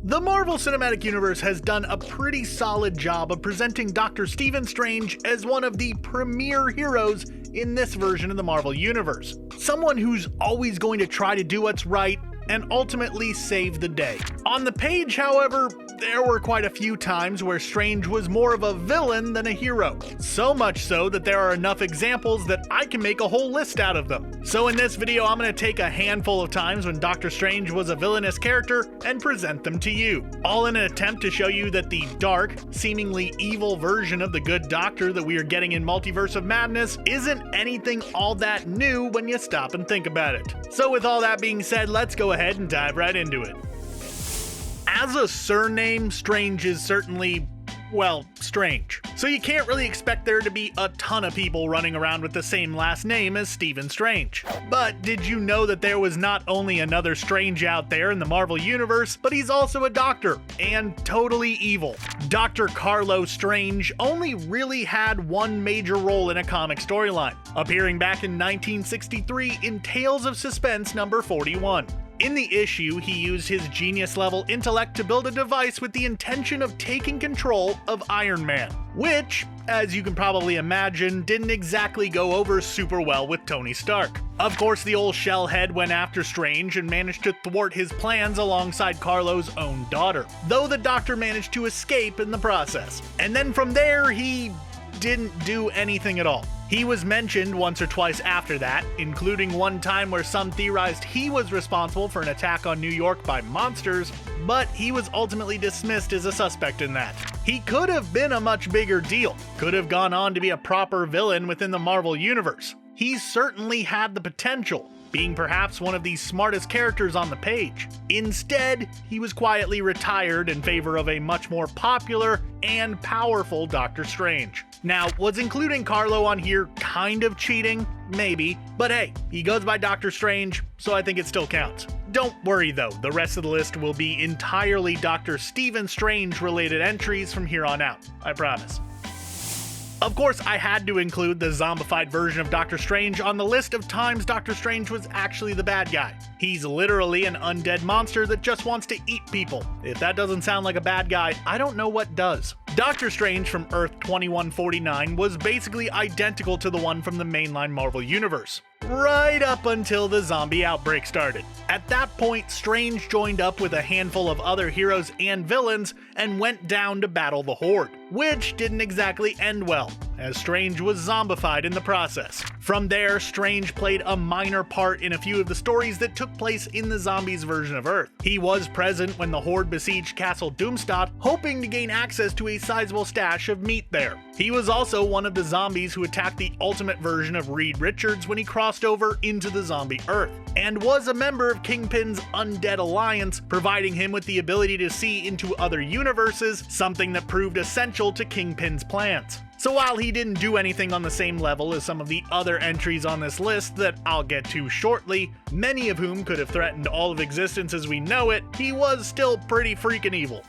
The Marvel Cinematic Universe has done a pretty solid job of presenting Dr. Stephen Strange as one of the premier heroes in this version of the Marvel Universe. Someone who's always going to try to do what's right and ultimately save the day. On the page, however, there were quite a few times where Strange was more of a villain than a hero. So much so that there are enough examples that I can make a whole list out of them. So in this video, I'm going to take a handful of times when Dr. Strange was a villainous character and present them to you. All in an attempt to show you that the dark, seemingly evil version of the good Doctor that we are getting in Multiverse of Madness isn't anything all that new when you stop and think about it. So with all that being said, let's go ahead and dive right into it. As a surname, Strange is certainly, well, strange. So you can't really expect there to be a ton of people running around with the same last name as Stephen Strange. But did you know that there was not only another Strange out there in the Marvel Universe, but he's also a doctor, and totally evil. Dr. Carlo Strange only really had one major role in a comic storyline, appearing back in 1963 in Tales of Suspense number 41. In the issue, he used his genius-level intellect to build a device with the intention of taking control of Iron Man, which, as you can probably imagine, didn't exactly go over super well with Tony Stark. Of course, the old shellhead went after Strange and managed to thwart his plans alongside Carlo's own daughter, though the Doctor managed to escape in the process. And then from there, he didn't do anything at all. He was mentioned once or twice after that, including one time where some theorized he was responsible for an attack on New York by monsters, but he was ultimately dismissed as a suspect in that. He could have been a much bigger deal, could have gone on to be a proper villain within the Marvel Universe. He certainly had the potential, being perhaps one of the smartest characters on the page. Instead, he was quietly retired in favor of a much more popular and powerful Doctor Strange. Now, was including Carlo on here kind of cheating? Maybe, but hey, he goes by Doctor Strange, so I think it still counts. Don't worry though, the rest of the list will be entirely Dr. Stephen Strange related entries from here on out, I promise. Of course, I had to include the zombified version of Doctor Strange on the list of times Doctor Strange was actually the bad guy. He's literally an undead monster that just wants to eat people. If that doesn't sound like a bad guy, I don't know what does. Doctor Strange from Earth 2149 was basically identical to the one from the mainline Marvel Universe, right up until the zombie outbreak started. At that point, Strange joined up with a handful of other heroes and villains and went down to battle the Horde, which didn't exactly end well, as Strange was zombified in the process. From there, Strange played a minor part in a few of the stories that took place in the zombies version of Earth. He was present when the Horde besieged Castle Doomstadt, hoping to gain access to a sizable stash of meat there. He was also one of the zombies who attacked the ultimate version of Reed Richards when he crossed over into the zombie Earth, and was a member of Kingpin's Undead Alliance, providing him with the ability to see into other universes, something that proved essential to Kingpin's plans. So while he didn't do anything on the same level as some of the other entries on this list that I'll get to shortly, many of whom could have threatened all of existence as we know it, he was still pretty freaking evil.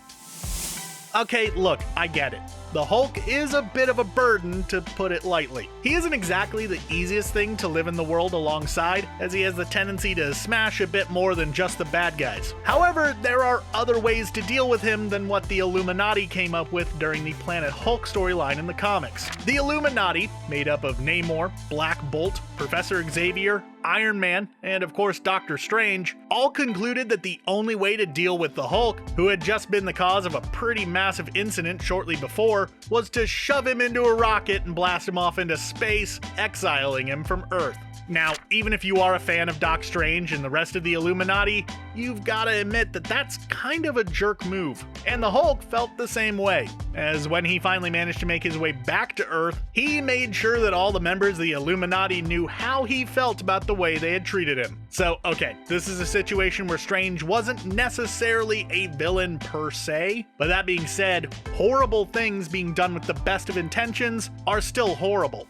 Okay, look, I get it. The Hulk is a bit of a burden, to put it lightly. He isn't exactly the easiest thing to live in the world alongside, as he has the tendency to smash a bit more than just the bad guys. However, there are other ways to deal with him than what the Illuminati came up with during the Planet Hulk storyline in the comics. The Illuminati, made up of Namor, Black Bolt, Professor Xavier, Iron Man, and of course Doctor Strange, all concluded that the only way to deal with the Hulk, who had just been the cause of a pretty massive incident shortly before, was to shove him into a rocket and blast him off into space, exiling him from Earth. Now, even if you are a fan of Doc Strange and the rest of the Illuminati, you've gotta admit that that's kind of a jerk move. And the Hulk felt the same way, as when he finally managed to make his way back to Earth, he made sure that all the members of the Illuminati knew how he felt about the way they had treated him. So, okay, this is a situation where Strange wasn't necessarily a villain per se, but that being said, horrible things being done with the best of intentions are still horrible.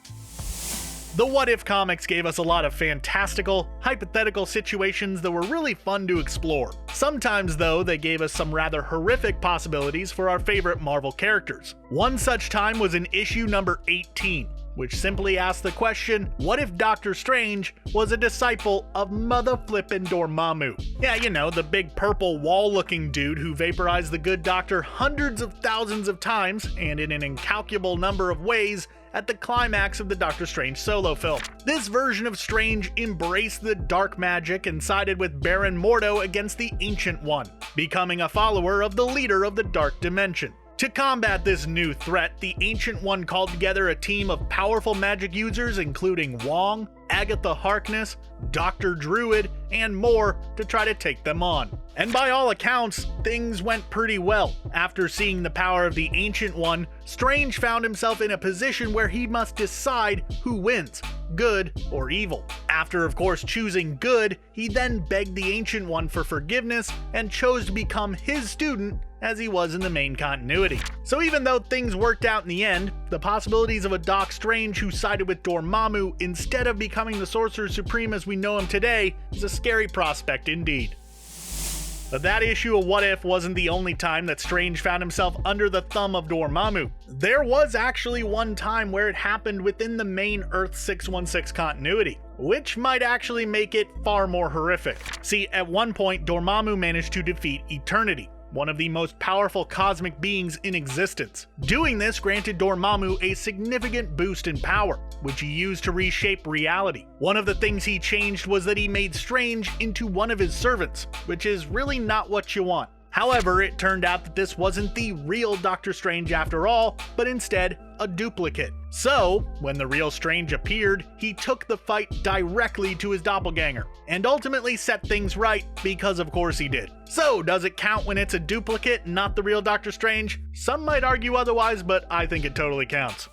The What If comics gave us a lot of fantastical, hypothetical situations that were really fun to explore. Sometimes, though, they gave us some rather horrific possibilities for our favorite Marvel characters. One such time was in issue number 18, which simply asks the question, what if Doctor Strange was a disciple of mother-flippin' Dormammu? Yeah, you know, the big purple wall-looking dude who vaporized the good doctor hundreds of thousands of times and in an incalculable number of ways at the climax of the Doctor Strange solo film. This version of Strange embraced the dark magic and sided with Baron Mordo against the Ancient One, becoming a follower of the leader of the Dark Dimension. To combat this new threat, the Ancient One called together a team of powerful magic users including Wong, Agatha Harkness, Dr. Druid, and more to try to take them on. And by all accounts, things went pretty well. After seeing the power of the Ancient One, Strange found himself in a position where he must decide who wins, good or evil. After of course choosing good, he then begged the Ancient One for forgiveness and chose to become his student as he was in the main continuity. So even though things worked out in the end, the possibilities of a Doc Strange who sided with Dormammu instead of becoming the Sorcerer Supreme as we know him today is a scary prospect indeed. But that issue of What If wasn't the only time that Strange found himself under the thumb of Dormammu. There was actually one time where it happened within the main Earth 616 continuity, which might actually make it far more horrific. See, at one point Dormammu managed to defeat Eternity, one of the most powerful cosmic beings in existence. Doing this granted Dormammu a significant boost in power, which he used to reshape reality. One of the things he changed was that he made Strange into one of his servants, which is really not what you want. However, it turned out that this wasn't the real Doctor Strange after all, but instead a duplicate. So, when the real Strange appeared, he took the fight directly to his doppelganger, and ultimately set things right, because of course he did. So, does it count when it's a duplicate, not the real Doctor Strange? Some might argue otherwise, but I think it totally counts.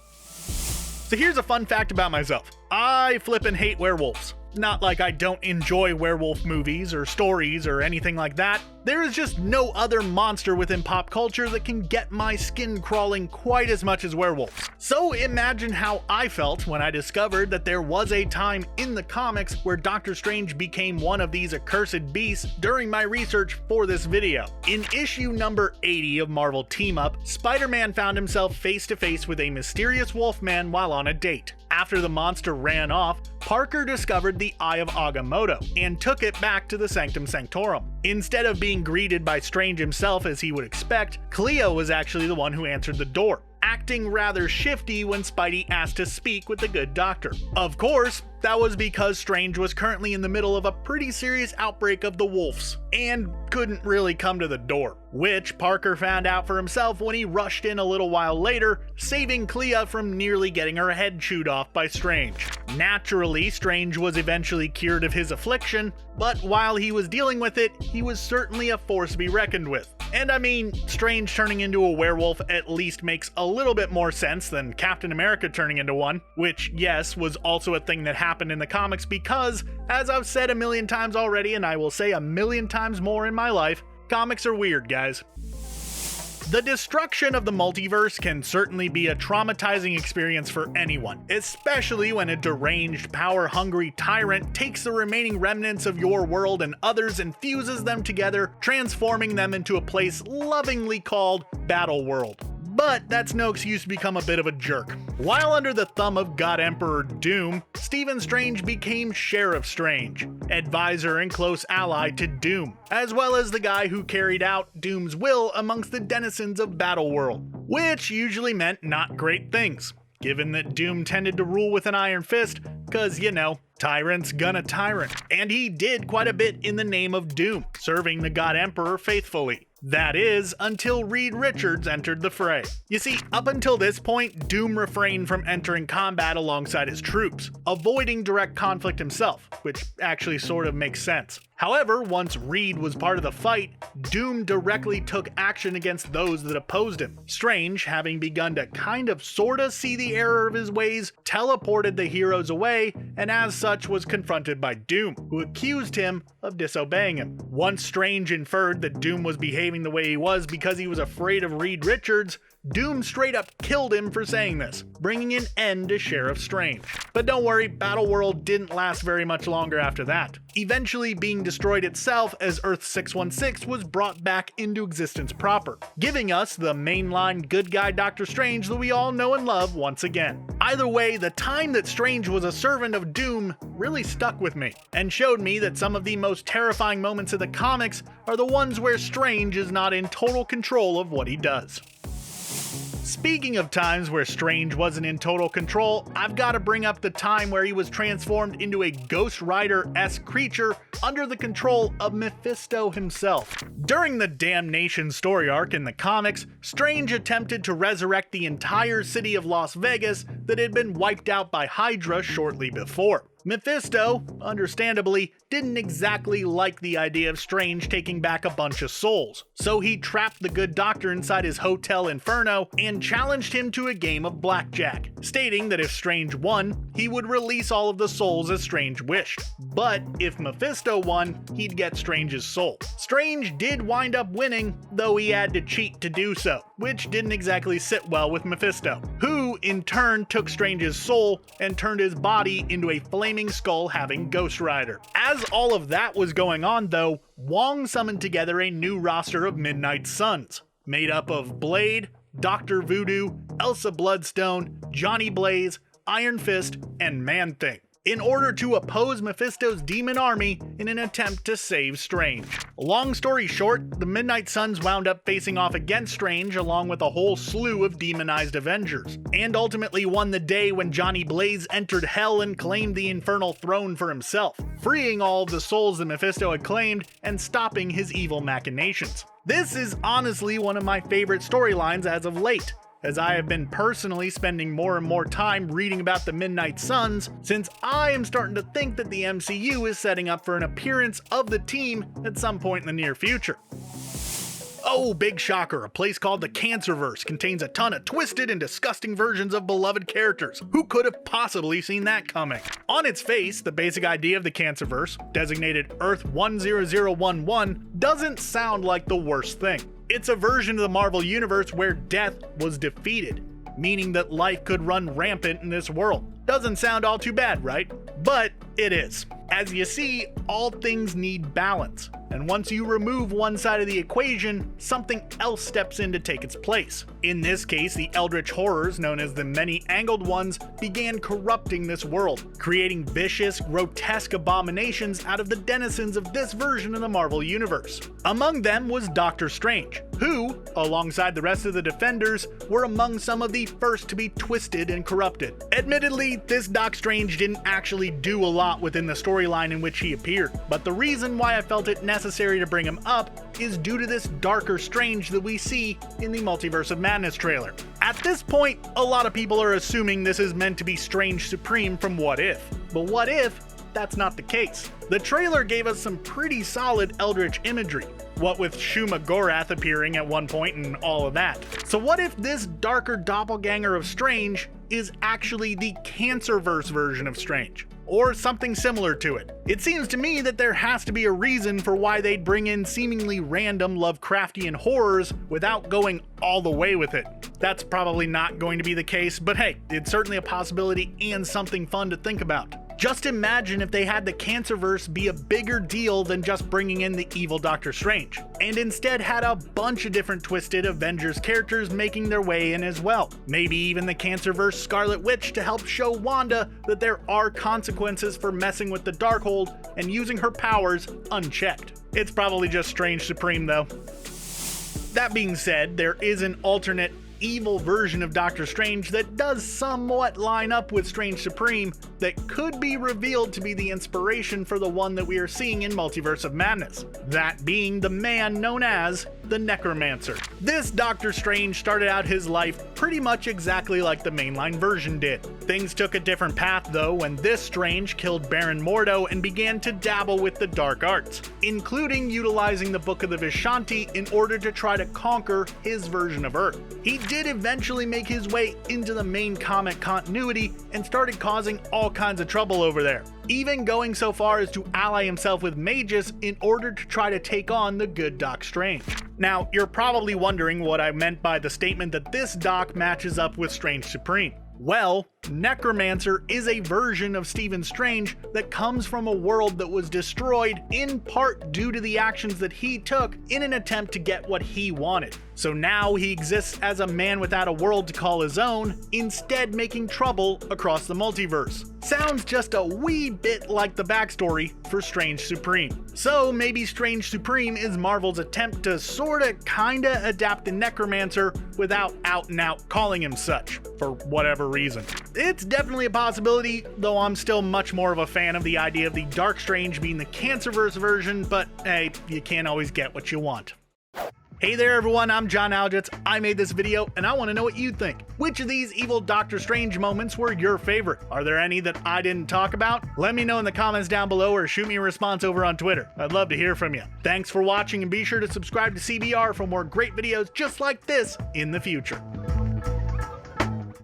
So here's a fun fact about myself. I flippin' hate werewolves. Not like I don't enjoy werewolf movies or stories or anything like that. There is just no other monster within pop culture that can get my skin crawling quite as much as werewolves. So imagine how I felt when I discovered that there was a time in the comics where Doctor Strange became one of these accursed beasts during my research for this video. In issue number 80 of Marvel Team Up, Spider-Man found himself face to face with a mysterious Wolfman while on a date. After the monster ran off, Parker discovered the Eye of Agamotto and took it back to the Sanctum Sanctorum. Instead of being greeted by Strange himself as he would expect, Cleo was actually the one who answered the door, acting rather shifty when Spidey asked to speak with the good doctor. Of course, that was because Strange was currently in the middle of a pretty serious outbreak of the wolves, and couldn't really come to the door, which Parker found out for himself when he rushed in a little while later, saving Clea from nearly getting her head chewed off by Strange. Naturally, Strange was eventually cured of his affliction, but while he was dealing with it, he was certainly a force to be reckoned with. And I mean, Strange turning into a werewolf at least makes a little bit more sense than Captain America turning into one, which, yes, was also a thing that happened in the comics because, as I've said a million times already and I will say a million times more in my life, comics are weird, guys. The destruction of the multiverse can certainly be a traumatizing experience for anyone, especially when a deranged, power-hungry tyrant takes the remaining remnants of your world and others and fuses them together, transforming them into a place lovingly called Battle World. But that's no excuse to become a bit of a jerk. While under the thumb of God Emperor Doom, Stephen Strange became Sheriff Strange, advisor and close ally to Doom, as well as the guy who carried out Doom's will amongst the denizens of Battle World, which usually meant not great things, given that Doom tended to rule with an iron fist, cause you know, tyrant's gonna tyrant. And he did quite a bit in the name of Doom, serving the God Emperor faithfully. That is, until Reed Richards entered the fray. You see, up until this point, Doom refrained from entering combat alongside his troops, avoiding direct conflict himself, which actually sort of makes sense. However, once Reed was part of the fight, Doom directly took action against those that opposed him. Strange, having begun to kind of sorta see the error of his ways, teleported the heroes away, and as such was confronted by Doom, who accused him of disobeying him. Once Strange inferred that Doom was behaving the way he was because he was afraid of Reed Richards, Doom straight up killed him for saying this, bringing an end to Sheriff Strange. But don't worry, Battle World didn't last very much longer after that, eventually being destroyed itself as Earth-616 was brought back into existence proper, giving us the mainline good guy Doctor Strange that we all know and love once again. Either way, the time that Strange was a servant of Doom really stuck with me, and showed me that some of the most terrifying moments of the comics are the ones where Strange is not in total control of what he does. Speaking of times where Strange wasn't in total control, I've got to bring up the time where he was transformed into a Ghost Rider-esque creature under the control of Mephisto himself. During the Damnation story arc in the comics, Strange attempted to resurrect the entire city of Las Vegas that had been wiped out by Hydra shortly before. Mephisto, understandably, didn't exactly like the idea of Strange taking back a bunch of souls, so he trapped the good doctor inside his Hotel Inferno and challenged him to a game of blackjack, stating that if Strange won, he would release all of the souls as Strange wished. But if Mephisto won, he'd get Strange's soul. Strange did wind up winning, though he had to cheat to do so, which didn't exactly sit well with Mephisto, who in turn took Strange's soul and turned his body into a flaming skull having Ghost Rider. As all of that was going on though, Wong summoned together a new roster of Midnight Suns, made up of Blade, Dr. Voodoo, Elsa Bloodstone, Johnny Blaze, Iron Fist, and Man-Thing, in order to oppose Mephisto's demon army in an attempt to save Strange. Long story short, the Midnight Suns wound up facing off against Strange along with a whole slew of demonized Avengers, and ultimately won the day when Johnny Blaze entered Hell and claimed the Infernal Throne for himself, freeing all of the souls that Mephisto had claimed and stopping his evil machinations. This is honestly one of my favorite storylines as of late, as I have been personally spending more and more time reading about the Midnight Suns, since I am starting to think that the MCU is setting up for an appearance of the team at some point in the near future. Oh, big shocker, a place called the Cancerverse contains a ton of twisted and disgusting versions of beloved characters. Who could have possibly seen that coming? On its face, the basic idea of the Cancerverse, designated Earth 10011, doesn't sound like the worst thing. It's a version of the Marvel Universe where death was defeated, meaning that life could run rampant in this world. Doesn't sound all too bad, right? But it is. As you see, all things need balance, and once you remove one side of the equation, something else steps in to take its place. In this case, the eldritch horrors, known as the Many-Angled Ones, began corrupting this world, creating vicious, grotesque abominations out of the denizens of this version of the Marvel Universe. Among them was Doctor Strange, who, alongside the rest of the Defenders, were among some of the first to be twisted and corrupted. Admittedly, this Doc Strange didn't actually do a lot within the storyline in which he appeared, but the reason why I felt it necessary to bring him up is due to this darker Strange that we see in the Multiverse of Madness trailer. At this point, a lot of people are assuming this is meant to be Strange Supreme from What If, but what if that's not the case? The trailer gave us some pretty solid Eldritch imagery, what with Shuma Gorath appearing at one point and all of that. So what if this darker doppelganger of Strange is actually the Cancerverse version of Strange? Or something similar to it. It seems to me that there has to be a reason for why they'd bring in seemingly random Lovecraftian horrors without going all the way with it. That's probably not going to be the case, but hey, it's certainly a possibility and something fun to think about. Just imagine if they had the Cancerverse be a bigger deal than just bringing in the evil Doctor Strange, and instead had a bunch of different twisted Avengers characters making their way in as well. Maybe even the Cancerverse Scarlet Witch to help show Wanda that there are consequences for messing with the Darkhold and using her powers unchecked. It's probably just Strange Supreme though. That being said, there is an alternate evil version of Doctor Strange that does somewhat line up with Strange Supreme that could be revealed to be the inspiration for the one that we are seeing in Multiverse of Madness, that being the man known as the Necromancer. This Doctor Strange started out his life pretty much exactly like the mainline version did. Things took a different path though when this Strange killed Baron Mordo and began to dabble with the dark arts, including utilizing the Book of the Vishanti in order to try to conquer his version of Earth. He did eventually make his way into the main comic continuity and started causing all kinds of trouble over there, even going so far as to ally himself with Magus in order to try to take on the good Doc Strange. Now, you're probably wondering what I meant by the statement that this Doc matches up with Strange Supreme. Well, Necromancer is a version of Stephen Strange that comes from a world that was destroyed in part due to the actions that he took in an attempt to get what he wanted. So now he exists as a man without a world to call his own, instead making trouble across the multiverse. Sounds just a wee bit like the backstory for Strange Supreme. So maybe Strange Supreme is Marvel's attempt to sorta kinda adapt the Necromancer without out and out calling him such, for whatever reason. It's definitely a possibility, though I'm still much more of a fan of the idea of the Dark Strange being the Cancerverse version, but hey, you can't always get what you want. Hey there everyone, I'm John Algetz. I made this video and I want to know what you think. Which of these evil Doctor Strange moments were your favorite? Are there any that I didn't talk about? Let me know in the comments down below or shoot me a response over on Twitter. I'd love to hear from you. Thanks for watching and be sure to subscribe to CBR for more great videos just like this in the future.